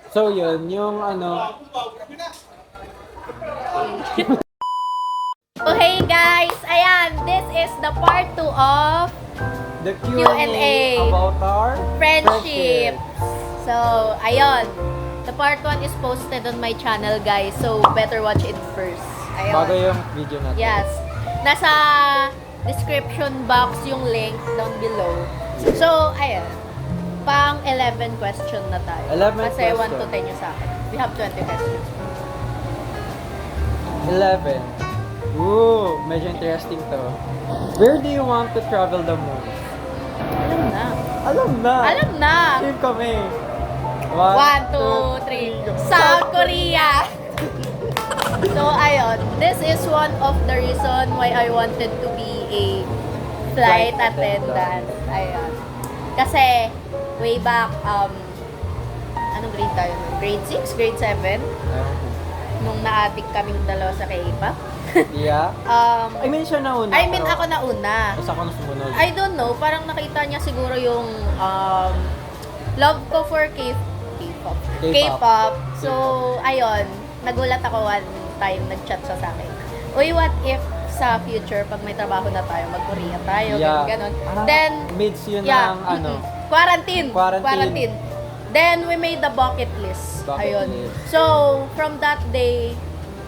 So yun, yung ano, So hey guys, ayan, this is the part 2 of the Q&A Q&A about our friendship. So, ayun. The part 1 is posted on my channel guys, so better watch it first. Ayun. Bago yung video natin. Yes. Nasa description box yung link down below. So, ayun. Pang 11 question na tayo. 11 Kasi 1 to question. 10 yung sa akin. We have 20 questions. 11. Ooh, medyo interesting to. Where do you want to travel the most? Alam na. Alam na! Alam na! Same kami. 1, 2, 3. South Korea! So, ayun. This is one of the reason why I wanted to be a flight attendant. Ayun. Kasi, way back, anong grade tayo? Grade 6? Grade 7? Nung na-addict kaming dalawa sa K-pop. Yeah. I mean, siya nauna. Ako nauna. Tapos ako na sumunod. I don't know, parang nakita niya siguro yung love ko for K-pop. K-pop. So, ayun, nagulat ako one time, nag-chat siya sa akin. Uy, what if sa future, pag may trabaho na tayo, mag-Korea tayo, ganon. Then, Mids yun yeah, ng ano. Quarantine. Then, we made the bucket list. Ayun. So, from that day,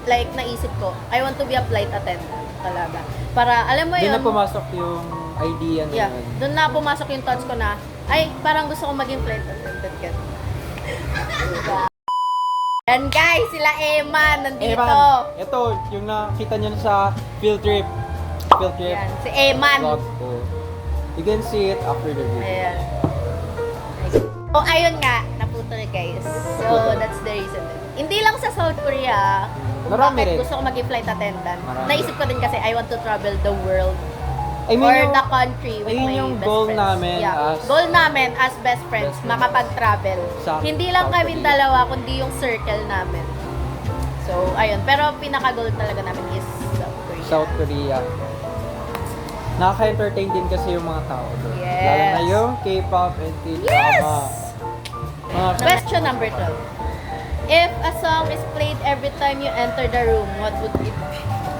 like, naisip ko, I want to be a flight attendant talaga. Para, alam mo Doon yun. na pumasok yung idea na Yeah. yun. Doon na pumasok yung thoughts ko na, ay, parang gusto ko maging flight attendant ka. And guys, sila Eman, nandito. Evan, ito, yung nakita nyo sa field trip. Yan, si Eman. Vlog ko. You can see it after the video. Ayan. Oh, ayun nga, naputol guys. So, that's the reason. Hindi lang sa South Korea, kung Marami bakit rin. gusto ko maging flight attendant. Marami. Naisip ko din kasi, I want to travel the world. I mean, Or yung, the country with ayun my yung best goal friends. namin as- goal namin as best friends, Best friends. makapag-travel. Sa Hindi lang South kami Korea. dalawa, kundi yung circle namin. So, ayun. Pero pinaka-goal talaga namin is South Korea. South Korea. Nakaka-entertain din kasi yung mga tao doon. Yes. Lalo na yung K-pop and K-drama. Yes! Mga Question number 12. If a song is played every time you enter the room, what would it be?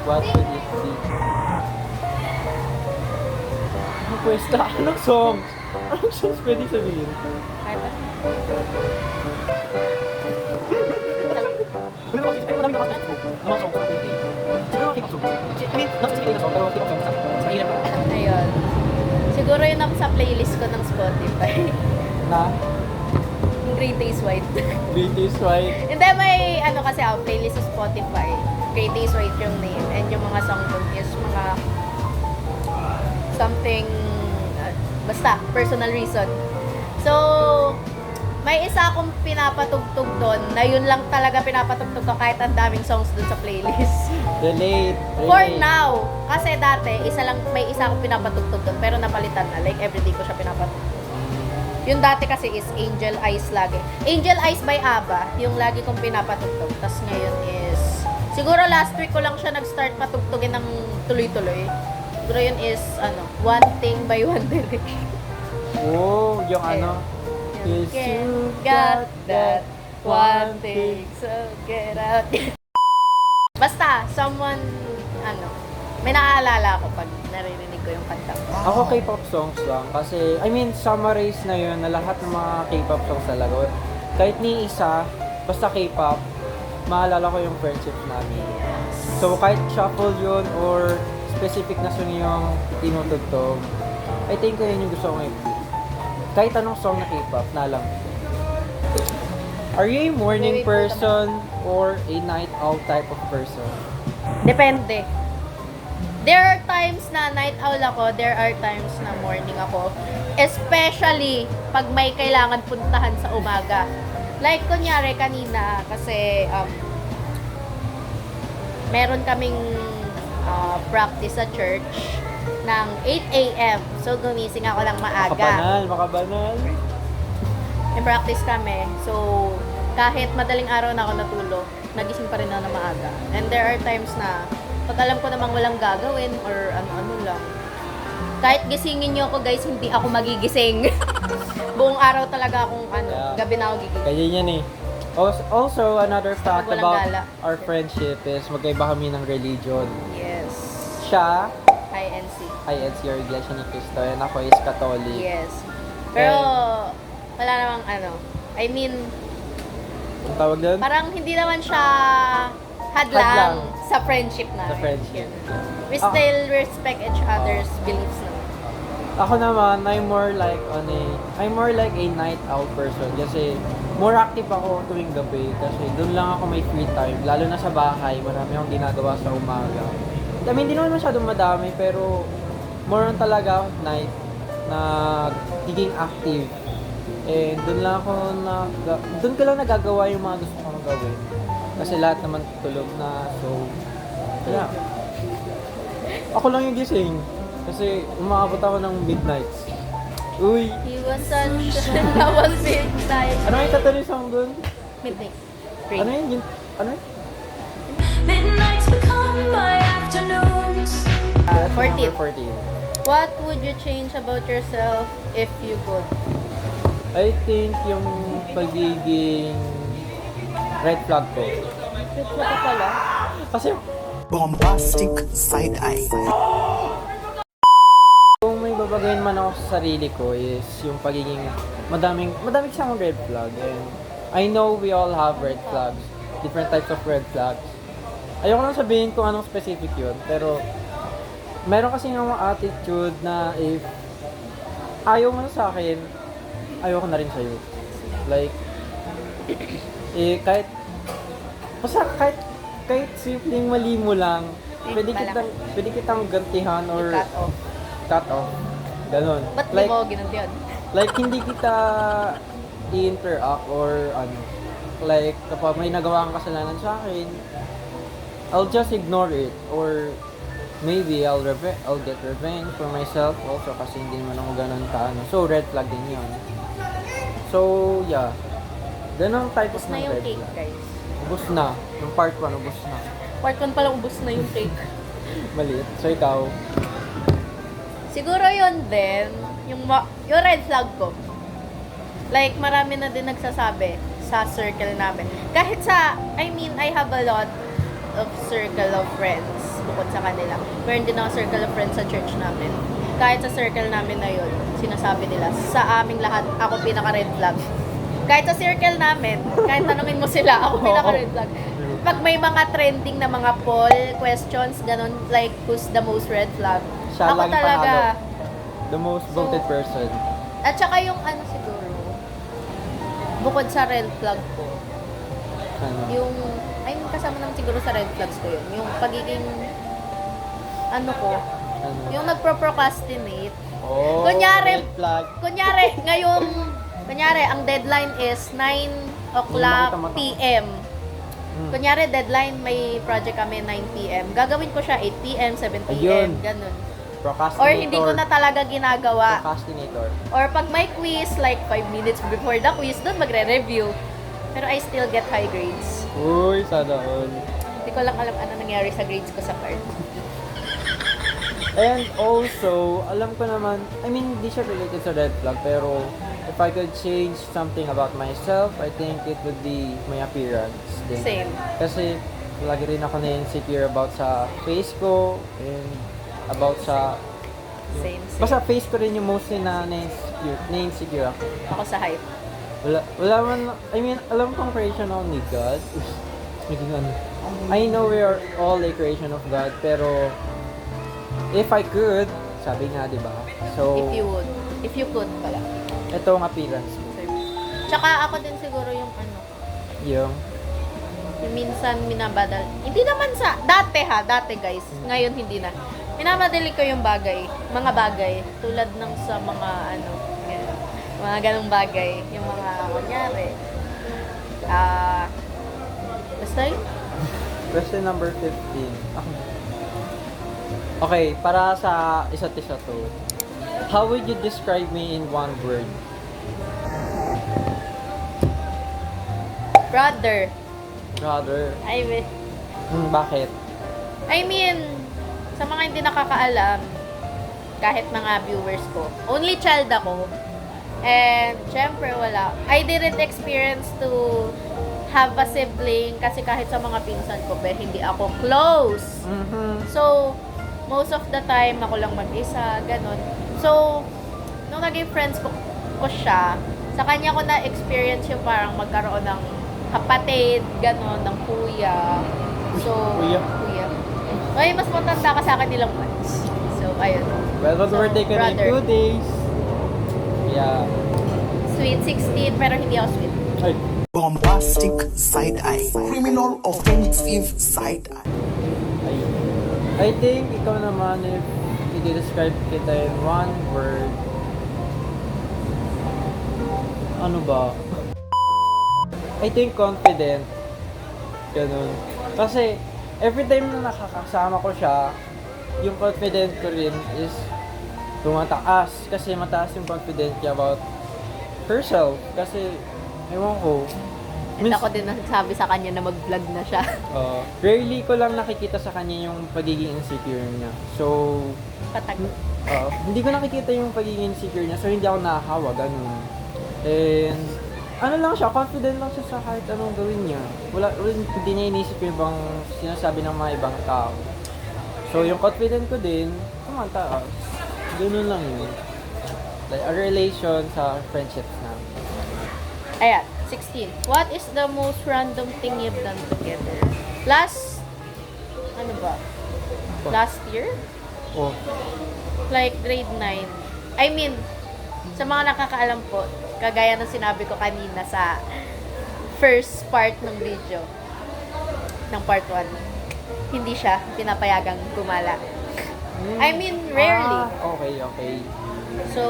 what would it be? Ano pwesta? Anong songs? Anong songs pwede sabihin? Kahit ano. Ayun. Siguro yun ako sa playlist ko ng Spotify. Na? Yung Great Days White. BTS, right? Hindi, may ano kasi ako, playlist sa Spotify. Great Days White yung name. And yung mga song doon is mga something, basta, personal reason. So, may isa akong pinapatugtog doon na yun lang talaga pinapatugtog ko kahit ang daming songs doon sa playlist. Relate. For now, kasi dati, may isa akong pinapatugtog doon pero napalitan na. Like, everyday ko siya pinapatugtog. Yung dati kasi is Angel Eyes lagi. Angel Eyes by ABBA, yung lagi kong pinapatugtog. Tapos ngayon is, siguro last week ko lang siya nag-start patugtugin ng tuloy-tuloy. Siguro yun is, One Thing by One Direction. Oh, yung ano? Is you got that one thing. So get out. Basta, someone, may naaalala ako pag naririnig ko yung kanta. Ako K-pop songs lang kasi I mean summarize na yun na lahat ng mga K-pop songs talaga. Kahit ni isa, basta K-pop, maalala ko yung friendship namin. So kahit shuffle yun or specific na song yung tinutugtog, I think yun yung gusto kong i-play. Kahit anong song na K-pop, na lang. Are you a morning person or a night owl type of person? Depende. There are times na night owl ako, there are times na morning ako. Especially pag may kailangan puntahan sa umaga. Like kunyari kanina kasi meron kaming practice sa church ng 8 a.m. So gumising ako lang maaga. Makabanal. May practice kami. So kahit madaling araw na ako natulog, nagising pa rin ako na maaga. And there are times na pag alam ko namang walang gagawin or ano-ano lang, kahit gisingin niyo ako guys, hindi ako magigising. Buong araw talaga akong gabi na ako gigising. Kaya yan eh. Also, another fact walang about gala. our friendship is magkaiba kami ng religion. Yes. Siya, INC. INC or Iglesia ni Cristo, and ako is Catholic. Yes. Pero, wala namang I mean, Ang tawag doon? parang hindi naman siya Hadlang. hadlang sa friendship namin. Sa friendship. Ganun. We still respect each other's beliefs naman. Ako naman, I'm more like a night out person kasi more active ako tuwing gabi kasi doon lang ako may free time. Lalo na sa bahay, marami akong ginagawa sa umaga. I mean, hindi naman masyadong madami pero more on talaga night na nagiging active. And doon ko lang nagagawa yung mga gusto kong gawin. Kasi lahat naman tulog na, so, yeah. Ako lang yung gising. Kasi umaabot ako ng midnights. Uy! He was such that was midnight. Ano yung tatanin song doon? Midnight. Ano yun? Ano yun? Midnights become my afternoons. 14. 14. What would you change about yourself if you could? I think yung pagiging red flag ko. Cute ka pala. Kasi Bombastic side-eye. kung may babagayin man ako sa sarili ko is yung pagiging madaming kasi akong red flag. And I know we all have red flags. Different types of red flags. Ayoko lang sabihin kung anong specific yun. Pero meron kasi ng attitude na if ayaw mo na sa akin, ayaw ko na rin sa'yo. Like, kahit simpleng mali mo lang, pwede kitang gantihan or Cut off. cut off. Ganon. Ba't di Like, mo ginantihan? like hindi kita i-interact or like kapag may nagawa kang kasalanan sa akin, I'll just ignore it or maybe I'll get revenge for myself also kasi hindi naman ako ganun So red flag din 'yon. So yeah. Ganong type of Ubus na yung red cake, flag. guys. Ubus na. Yung part 1 ubus na. Part 1 palang ubus na yung cake. Maliit. So ikaw, Siguro yun din, yung red flag ko. Like, marami na din nagsasabi sa circle namin. Kahit I have a lot of circle of friends bukod sa kanila. Meron din ako circle of friends sa church namin. Kahit sa circle namin na yun, sinasabi nila, sa aming lahat, ako pinaka-red flag. Kahit sa circle namin, kahit tanungin mo sila, ako pinaka-red flag. Pag may mga trending na mga poll, questions, ganun, like, who's the most red flag? siya Ako lagi talaga. panalo. The most voted person. At saka yung siguro, bukod sa red flag ko, Ano? yung, kasama naman siguro sa red flags ko yun, yung pagiging, Ano? yung nagpro-procrastinate. Oh, Kunyari- red flag. Kunyari, ang deadline is 9 o'clock Hindi makita p.m. Hmm. Kunyari, deadline, may project kami 9 p.m. Gagawin ko siya 8 p.m., 7 p.m., Ayun. ganun. Procrastinator. Or hindi ko na talaga ginagawa. Procrastinator. Or pag may quiz, like 5 minutes before the quiz, doon magre-review. Pero I still get high grades. Uy, sana all. Hindi ko lang alam ano nangyari sa grades ko sa card. And also, alam ko naman, hindi siya related sa red flag, pero if I could change something about myself, I think it would be my appearance din. Same. Kasi lagi rin ako na-insecure about sa face ko and about sa... Same. Basta face ko rin yung mostly na na-insecure ako. Ako sa height. Wala man, alam kong creation ako ni God. Naging ano. I know we are all a creation of God, pero if I could, sabi nga, di ba? So, If you could pala. ito ang appearance mo. Tsaka ako din siguro yung Yung, yung minsan minabadal. Hindi naman dati guys. Ngayon hindi na. Minamadali ko yung mga bagay. Tulad ng sa mga ganun. Mga ganong bagay. Yung mga, kunyari, basta yun. question number 15. Okay, para sa isa't isa to. How would you describe me in one word? Brother. Brother. Bakit? Sa mga hindi nakakaalam, kahit mga viewers ko, only child ako. And, syempre, I didn't experience to have a sibling kasi kahit sa mga pinsan ko, pero hindi ako close. Mhm. So, most of the time, ako lang mag-isa, ganun. So, nung naging friends ko siya, sa kanya ko na-experience yung parang magkaroon ng kapatid, ganun, ng kuya. So, Kuya? Ay, mas matanda ka sa akin nilang months. So, ayun. Well, but we're taking in brother. 2 days. Yeah. Sweet 16, pero hindi ako sweet. Ay. Bombastic side eye. Criminal offensive side eye. Ayun. I think ikaw naman, if i-describe kita in one word, ano ba? I think confident. Ganun. Kasi, every time na nakakasama ko siya, yung confident ko rin is tumataas. Kasi mataas yung confident niya about herself. Kasi, ewan ko. And ako din nagsabi sa kanya na mag-vlog na siya. Rarely ko lang nakikita sa kanya yung pagiging insecure niya. So, Patag. hindi ko nakikita yung pagiging insecure niya. So, hindi ako nakahawa. Ganun. And, ano lang siya, confident lang siya sa kahit anong gawin niya. Hindi niya inisip yung ibang sinasabi ng mga ibang tao. So, yung confident ko din, tumataas. Ganun lang yun. Like, a relation sa friendships na. Ayan, 16. What is the most random thing you've done together? Ano ba? Last year? Oh, Like grade 9. I mean, sa mga nakakaalam po, kagaya ng sinabi ko kanina sa first part ng video, ng part 1, hindi siya pinapayagang gumala. I mean, rarely. Okay. So,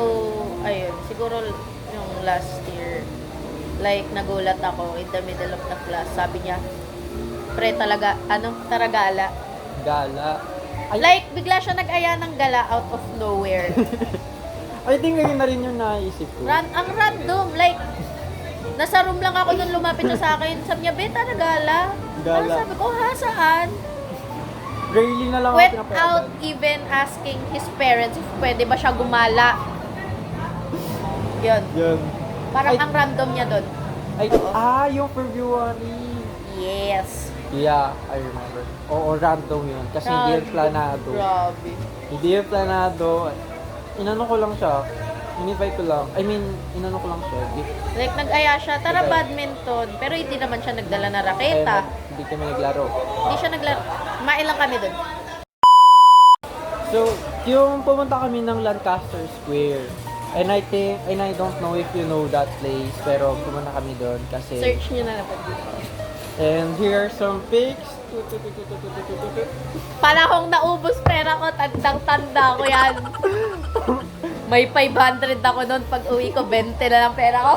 ayun, siguro yung last year, like, nagulat ako in the middle of the class. Sabi niya, pre, tara gala. Gala. Like, bigla siya nag-aya ng gala out of nowhere. I think ngayon na rin yung naisip ko. Ang random, like, nasa room lang ako nung lumapit siya sa akin. Sabi niya, Beta, nagala. Gala. Ano sabi ko, ha, saan? Rarely na lang ako Without pinapayagan. even asking his parents if pwede ba siya gumala. Yun. Yun. Parang Ay- ang random niya doon. Yung February. Yes. Yeah, I remember. Oo, random yun. Kasi hindi yun planado. Grabe. Hindi yun planado. Inano ko lang siya. In-invite ko lang. Inano ko lang siya. Like, nag-aya siya, tara Okay. badminton. Pero hindi naman siya nagdala na raketa. Hindi kami naglaro. Hindi siya naglaro. Kumain lang kami doon. So, yung pumunta kami ng Lancaster Square. And I don't know if you know that place, pero pumunta kami doon kasi... Search nyo na lang. And here are some pics. Panahong naubos pera ko, tandang-tanda ko yan. May 500 ako noon, pag uwi ko, 20 na lang pera ko.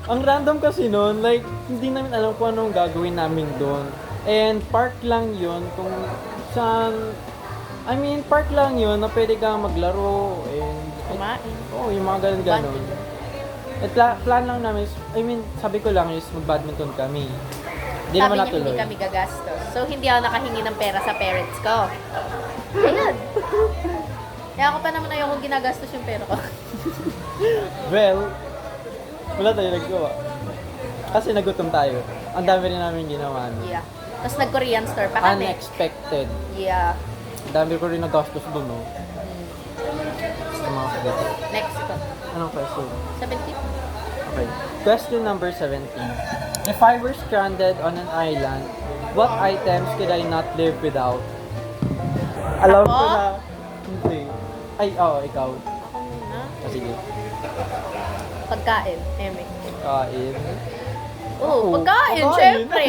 Ang random kasi noon, like, hindi namin alam kung anong gagawin namin doon. And park lang yun kung saan... park lang yun na pwede kang maglaro and... Kumain. yung mga ganun-ganun. At plan lang namin, sabi ko lang is mag-badminton kami. Hindi Sabi naman niya natuloy. hindi kami gagastos. So, hindi ako nakahingi ng pera sa parents ko. Ayan. Kaya ako pa naman ayoko ginagastos yung pera ko. Well, wala tayo naggawa. Kasi nagutom tayo. Ang dami rin namin ginawa. No? Yeah. Tapos nag-Korean store pa kami. Unexpected. Yeah. Ang dami ko rin nagastos doon, no? Sa mga kapatid. Next ko. Anong question? 17. Okay. Question number 17. If I were stranded on an island, what items could I not live without? Alam ko Ako? na. Hindi. Ikaw. Ako muna. Sige. Pagkain. Eme. Kain. Oo, pagkain, syempre.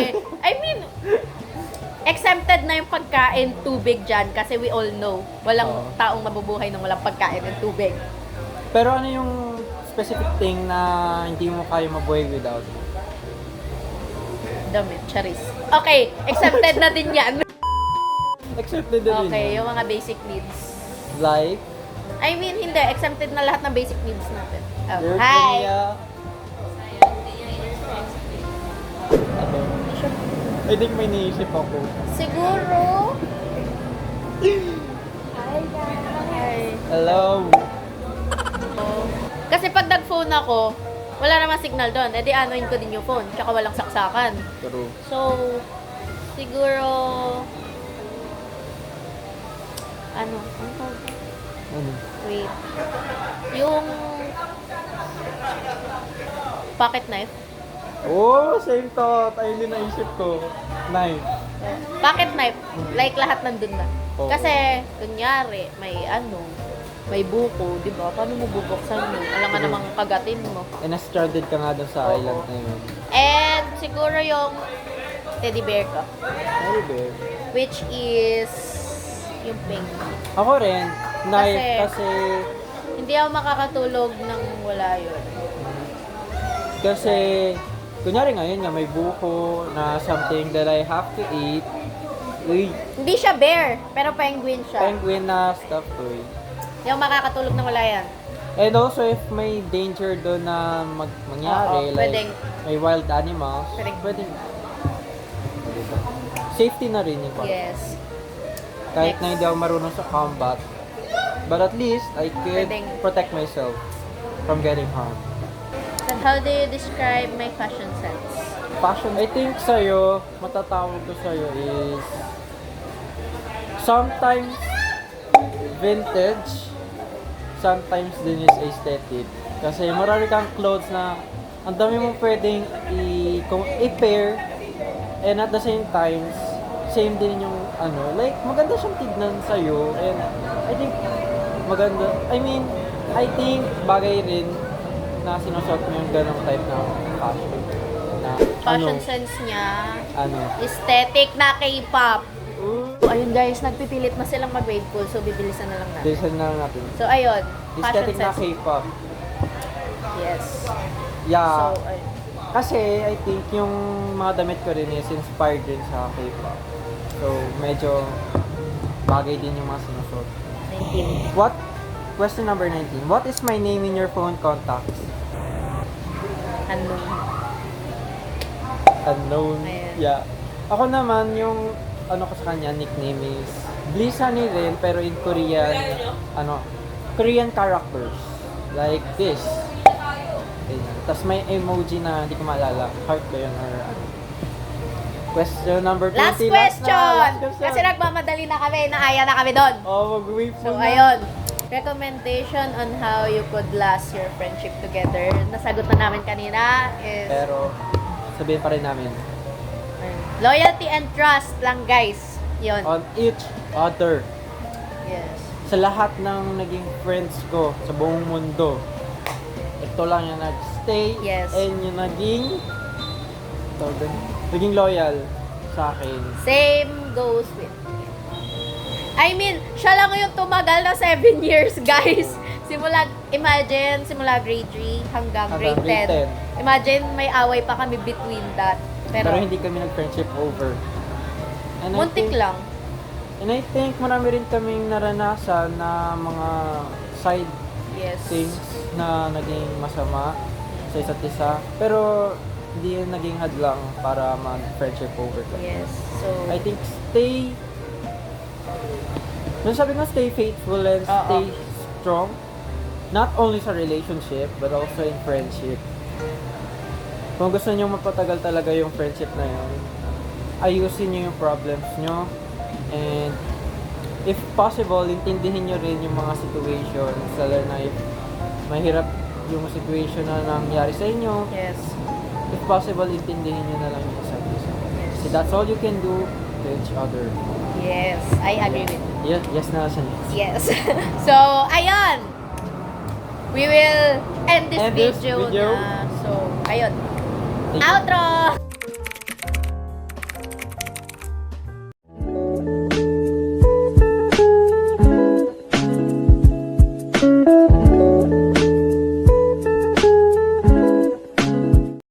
Exempted na yung pagkain, tubig dyan. Kasi we all know, walang Oo. taong mabubuhay nang walang pagkain ng tubig. Pero ano yung specific thing na hindi mo kaya mabuhay without? Damit, charis. Okay, accepted na din yan. Accepted na rin Okay, yun. yung mga basic needs. Like, Hindi. Accepted na lahat ng basic needs natin. Oh, your hi! Korea. Ano? I think may naisip ako. Siguro... Hi! Hello. Kasi pag nag-phone ako, wala namang signal doon. Eh di anuin ko din yung phone. Tsaka walang saksakan. True. So, siguro, ano tawag? Ano? Wait. Yung pocket knife. Oh, same thought. Ayun din naisip ko. Knife. Pocket knife. Like lahat nandun na. Oo. Kasi, kunyari, may buko, di ba? Paano mo bubuksan yun? Alam nga namang kagatin mo. Eh, na-stranded ka nga doon sa Oo. island na yun. And siguro yung teddy bear ko. Ano ba? Which is yung pink. Ako rin, knife kasi Hindi ako makakatulog nang wala yun. kasi kunyari ngayon nga may buko na something that I have to eat. Uy, Hindi siya bear, pero penguin siya. penguin na stuff toy. Hindi ako makakatulog nang wala yan. And also if may danger doon na mangyari, Oo, like pwedeng. may wild animals, Pwedeng. Safety na rin yung part. Yes. Kahit Next. na hindi ako marunong sa combat, but at least I could Pwedeng. protect myself from getting harmed. And how do you describe my fashion sense? Fashion, I think sa'yo, matatawag ko sa'yo is sometimes vintage, sometimes din is aesthetic. Kasi marami kang clothes na ang dami mo pwedeng i-pair and at the same time, same din yung like maganda siyang tignan sa'yo and I think maganda, I think bagay rin na sinusuot mo yung ganong type na fashion. Na, Fashion sense niya, ano? aesthetic na K-pop. Ooh. So, ayun guys, nagpipilit na silang mag-grade pool, so bibilisan na lang natin. Listen na natin. So, ayun, fashion Aesthetic na sense. K-pop. Yes. Yeah. So, ayun. Kasi I think yung mga damit ko rin is inspired din sa K-pop. So, medyo bagay din yung mga sinusuot. 19. Question number 19. What is my name in your phone contacts? Ano? Unknown. Ayan. Yeah. Ako naman, yung ano ko sa kanya, nickname is Bliss Honey rin, pero in Korean, Korean characters. Like this. Tapos may emoji na hindi ko maalala. Heart ba yun or ano. Question number 20. Last question! Last question. Kasi nagmamadali na kami, naaya na kami doon. Oh, mag-wait So, muna. ayun. Recommendation on how you could last your friendship together. Nasagot na namin kanina is Pero, sabihin pa rin namin. loyalty and trust lang, guys. Yun. On each other. Yes. Sa lahat ng naging friends ko sa buong mundo, ito lang yung nag-stay Yes. and yung naging loyal sa akin. Same goes with siya lang yung tumagal na 7 years, guys. Simula grade 3 hanggang grade 10. Imagine, may away pa kami between that. Pero Pero, hindi kami nag-friendship over. And muntik lang. And I think marami rin kaming naranasan na mga side Yes. things na naging masama sa isa't isa. Pero hindi yun naging hadlang para mag-friendship over kami. Yes. So, I think sabi nga, stay faithful and Oo. stay strong. Not only sa relationship, but also in friendship. Kung gusto nyo mapatagal talaga yung friendship na yun, ayusin nyo yung problems nyo. And if possible, intindihin nyo rin yung mga situations. Lalo na if mahirap yung situation na nangyari sa inyo, yes. if possible, intindihin nyo na lang yung isa't isa. Kasi that's all you can do to each other. Yes. I agree with you. Yes na siya. Yes. So, ayun. We will end this End this video video. na. So, ayun. Thank you. Outro!